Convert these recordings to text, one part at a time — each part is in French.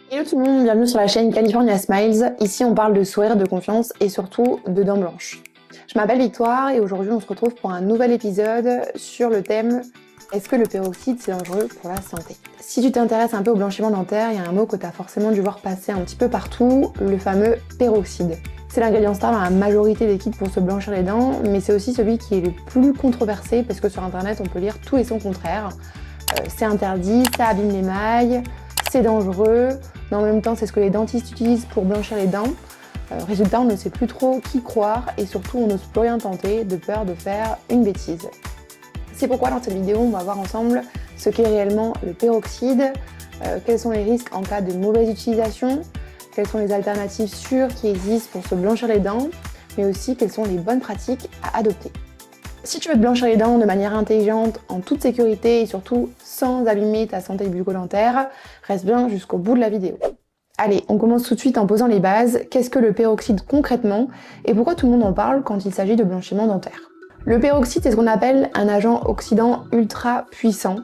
Hello tout le monde, bienvenue sur la chaîne California Smiles. Ici on parle de sourire, de confiance et surtout de dents blanches. Je m'appelle Victoire et aujourd'hui on se retrouve pour un nouvel épisode sur le thème « Est-ce que le peroxyde c'est dangereux pour la santé ?» Si tu t'intéresses un peu au blanchiment dentaire, il y a un mot que tu as forcément dû voir passer un petit peu partout, le fameux peroxyde. C'est l'ingrédient star dans la majorité des kits pour se blanchir les dents, mais c'est aussi celui qui est le plus controversé parce que sur internet on peut lire tout et son contraire. C'est interdit, ça abîme l'émail, c'est dangereux, mais en même temps c'est ce que les dentistes utilisent pour blanchir les dents. Résultat, on ne sait plus trop qui croire et surtout on n'ose plus rien tenter de peur de faire une bêtise. C'est pourquoi dans cette vidéo on va voir ensemble ce qu'est réellement le peroxyde, quels sont les risques en cas de mauvaise utilisation, quelles sont les alternatives sûres qui existent pour se blanchir les dents, mais aussi quelles sont les bonnes pratiques à adopter. Si tu veux te blanchir les dents de manière intelligente, en toute sécurité et surtout sans abîmer ta santé bucco-dentaire, reste bien jusqu'au bout de la vidéo. Allez, on commence tout de suite en posant les bases. Qu'est-ce que le peroxyde concrètement et pourquoi tout le monde en parle quand il s'agit de blanchiment dentaire? Le peroxyde, c'est ce qu'on appelle un agent oxydant ultra puissant.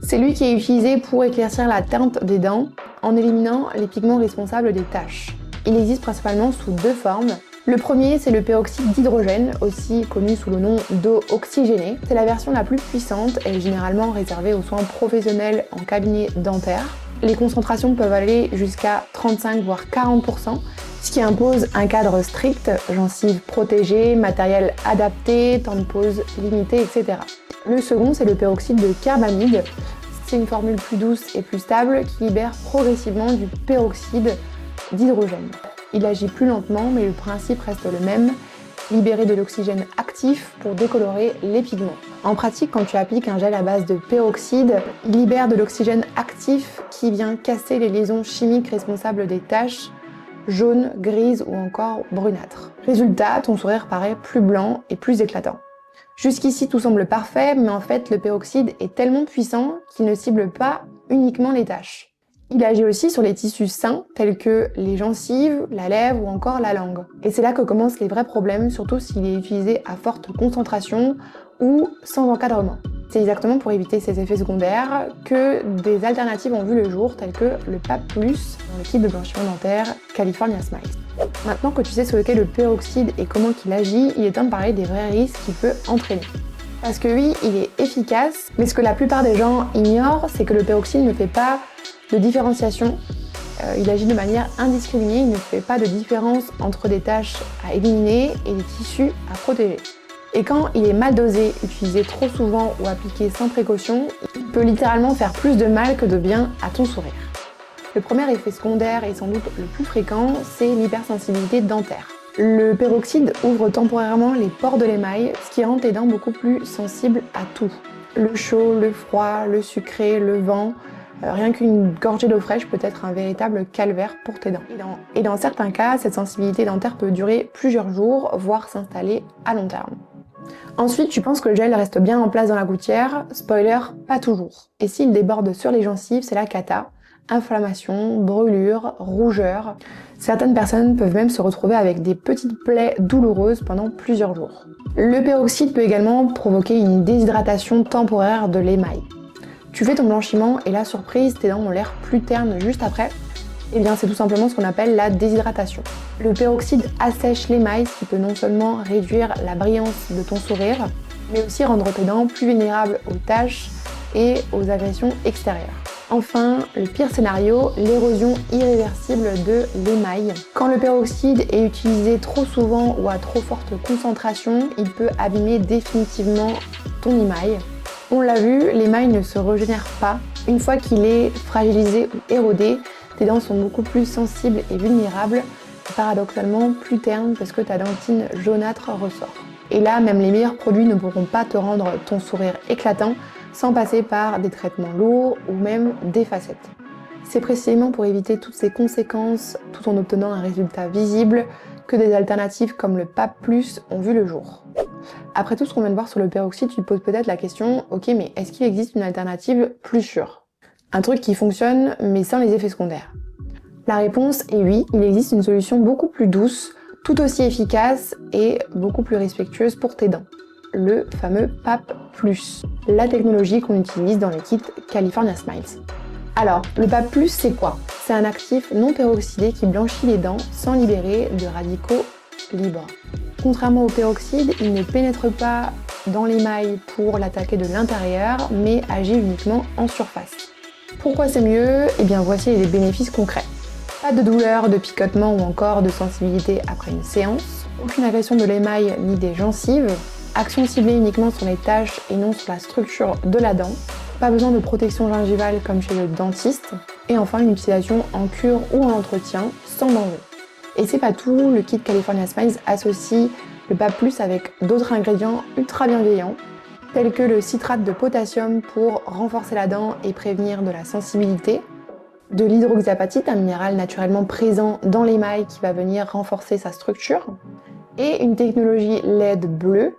C'est lui qui est utilisé pour éclaircir la teinte des dents en éliminant les pigments responsables des taches. Il existe principalement sous deux formes. Le premier, c'est le peroxyde d'hydrogène, aussi connu sous le nom d'eau oxygénée. C'est la version la plus puissante et généralement réservée aux soins professionnels en cabinet dentaire. Les concentrations peuvent aller jusqu'à 35 voire 40%, ce qui impose un cadre strict, gencives protégées, matériel adapté, temps de pause limité, etc. Le second, c'est le peroxyde de carbamide. C'est une formule plus douce et plus stable qui libère progressivement du peroxyde d'hydrogène. Il agit plus lentement, mais le principe reste le même, libérer de l'oxygène actif pour décolorer les pigments. En pratique, quand tu appliques un gel à base de peroxyde, il libère de l'oxygène actif qui vient casser les liaisons chimiques responsables des taches jaunes, grises ou encore brunâtres. Résultat, ton sourire paraît plus blanc et plus éclatant. Jusqu'ici, tout semble parfait, mais en fait, le peroxyde est tellement puissant qu'il ne cible pas uniquement les taches. Il agit aussi sur les tissus sains, tels que les gencives, la lèvre ou encore la langue. Et c'est là que commencent les vrais problèmes, surtout s'il est utilisé à forte concentration ou sans encadrement. C'est exactement pour éviter ces effets secondaires que des alternatives ont vu le jour, telles que le PAP+, dans le kit de blanchiment dentaire California Smiles. Maintenant que tu sais ce qu'est le peroxyde et comment il agit, il est temps de parler des vrais risques qu'il peut entraîner. Parce que oui, il est efficace, mais ce que la plupart des gens ignorent, c'est que le peroxyde ne fait pas de différenciation. Il agit de manière indiscriminée, il ne fait pas de différence entre des taches à éliminer et des tissus à protéger. Et quand il est mal dosé, utilisé trop souvent ou appliqué sans précaution, il peut littéralement faire plus de mal que de bien à ton sourire. Le premier effet secondaire et sans doute le plus fréquent, c'est l'hypersensibilité dentaire. Le peroxyde ouvre temporairement les pores de l'émail, ce qui rend tes dents beaucoup plus sensibles à tout. Le chaud, le froid, le sucré, le vent. Rien qu'une gorgée d'eau fraîche peut être un véritable calvaire pour tes dents. Et dans certains cas, cette sensibilité dentaire peut durer plusieurs jours, voire s'installer à long terme. Ensuite, tu penses que le gel reste bien en place dans la gouttière. Spoiler, pas toujours. Et s'il déborde sur les gencives, c'est la cata. Inflammation, brûlure, rougeur. Certaines personnes peuvent même se retrouver avec des petites plaies douloureuses pendant plusieurs jours. Le peroxyde peut également provoquer une déshydratation temporaire de l'émail. Tu fais ton blanchiment et la surprise, tes dents ont l'air plus ternes juste après. Eh bien, c'est tout simplement ce qu'on appelle la déshydratation. Le peroxyde assèche l'émail, ce qui peut non seulement réduire la brillance de ton sourire, mais aussi rendre tes dents plus vulnérables aux taches et aux agressions extérieures. Enfin, le pire scénario, l'érosion irréversible de l'émail. Quand le peroxyde est utilisé trop souvent ou à trop forte concentration, il peut abîmer définitivement ton émail. On l'a vu, l'émail ne se régénère pas. Une fois qu'il est fragilisé ou érodé, tes dents sont beaucoup plus sensibles et vulnérables, et paradoxalement plus ternes parce que ta dentine jaunâtre ressort. Et là, même les meilleurs produits ne pourront pas te rendre ton sourire éclatant sans passer par des traitements lourds ou même des facettes. C'est précisément pour éviter toutes ces conséquences, tout en obtenant un résultat visible, que des alternatives comme le PAP+, ont vu le jour. Après tout ce qu'on vient de voir sur le peroxyde, tu te poses peut-être la question, ok, mais est-ce qu'il existe une alternative plus sûre? Un truc qui fonctionne, mais sans les effets secondaires. La réponse est oui, il existe une solution beaucoup plus douce, tout aussi efficace et beaucoup plus respectueuse pour tes dents. Le fameux PAP+, la technologie qu'on utilise dans les kits California Smiles. Alors, le PAP+, c'est quoi? C'est un actif non peroxydé qui blanchit les dents sans libérer de radicaux libres. Contrairement au peroxyde, il ne pénètre pas dans l'émail pour l'attaquer de l'intérieur, mais agit uniquement en surface. Pourquoi c'est mieux? Eh bien, voici les bénéfices concrets. Pas de douleur, de picotement ou encore de sensibilité après une séance, aucune agression de l'émail ni des gencives, action ciblée uniquement sur les taches et non sur la structure de la dent, pas besoin de protection gingivale comme chez le dentiste, et enfin une utilisation en cure ou en entretien sans danger. Et c'est pas tout, le kit California Smiles associe le PAP+ avec d'autres ingrédients ultra bienveillants, tels que le citrate de potassium pour renforcer la dent et prévenir de la sensibilité, de l'hydroxyapatite, un minéral naturellement présent dans l'émail qui va venir renforcer sa structure, et une technologie LED bleue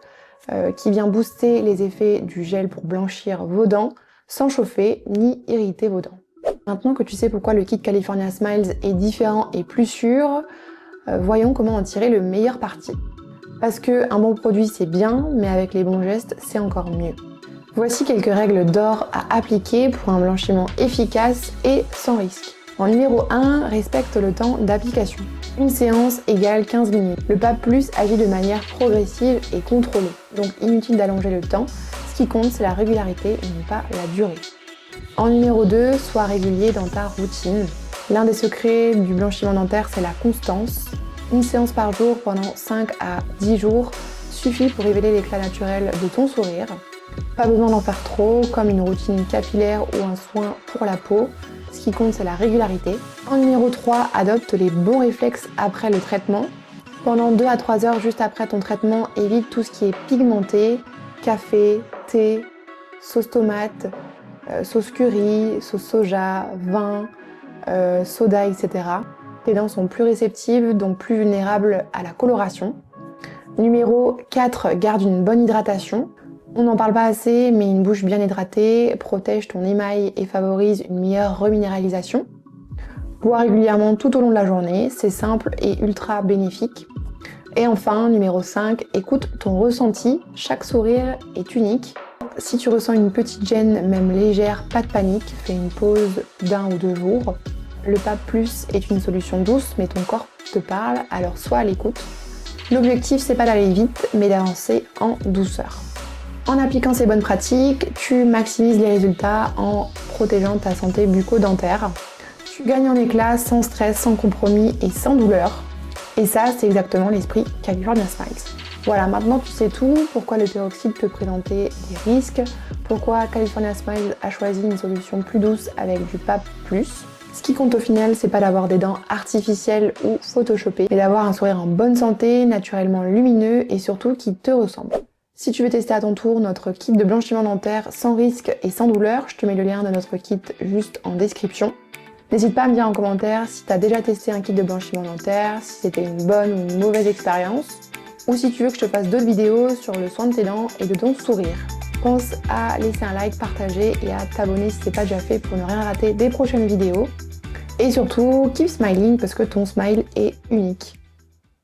qui vient booster les effets du gel pour blanchir vos dents sans chauffer ni irriter vos dents. Maintenant que tu sais pourquoi le kit California Smiles est différent et plus sûr, voyons comment en tirer le meilleur parti. Parce qu'un bon produit c'est bien, mais avec les bons gestes c'est encore mieux. Voici quelques règles d'or à appliquer pour un blanchiment efficace et sans risque. En numéro 1, respecte le temps d'application. Une séance égale 15 minutes. Le PAP+ agit de manière progressive et contrôlée, donc inutile d'allonger le temps. Ce qui compte, c'est la régularité et non pas la durée. En numéro 2, sois régulier dans ta routine. L'un des secrets du blanchiment dentaire, c'est la constance. Une séance par jour pendant 5 à 10 jours suffit pour révéler l'éclat naturel de ton sourire. Pas besoin d'en faire trop, comme une routine capillaire ou un soin pour la peau. Ce qui compte, c'est la régularité. En numéro 3, adopte les bons réflexes après le traitement. Pendant 2 à 3 heures juste après ton traitement, évite tout ce qui est pigmenté, café, thé, sauce tomate, sauce curry, sauce soja, vin, soda, etc. Tes dents sont plus réceptives, donc plus vulnérables à la coloration. Numéro 4, garde une bonne hydratation. On n'en parle pas assez, mais une bouche bien hydratée protège ton émail et favorise une meilleure reminéralisation. Bois régulièrement tout au long de la journée, c'est simple et ultra bénéfique. Et enfin, numéro 5, écoute ton ressenti, chaque sourire est unique. Si tu ressens une petite gêne, même légère, pas de panique, fais une pause d'1 ou 2 jours. Le PAP+ est une solution douce, mais ton corps te parle, alors sois à l'écoute. L'objectif, c'est pas d'aller vite, mais d'avancer en douceur. En appliquant ces bonnes pratiques, tu maximises les résultats en protégeant ta santé bucco-dentaire. Tu gagnes en éclat, sans stress, sans compromis et sans douleur. Et ça, c'est exactement l'esprit California Smiles. Voilà, maintenant tu sais tout, pourquoi le peroxyde peut présenter des risques, pourquoi California Smiles a choisi une solution plus douce avec du PAP+. Ce qui compte au final, c'est pas d'avoir des dents artificielles ou photoshopées, mais d'avoir un sourire en bonne santé, naturellement lumineux et surtout qui te ressemble. Si tu veux tester à ton tour notre kit de blanchiment dentaire sans risque et sans douleur, je te mets le lien de notre kit juste en description. N'hésite pas à me dire en commentaire si tu as déjà testé un kit de blanchiment dentaire, si c'était une bonne ou une mauvaise expérience, ou si tu veux que je te fasse d'autres vidéos sur le soin de tes dents et de ton sourire. Pense à laisser un like, partager et à t'abonner si ce n'est pas déjà fait pour ne rien rater des prochaines vidéos. Et surtout, keep smiling parce que ton smile est unique.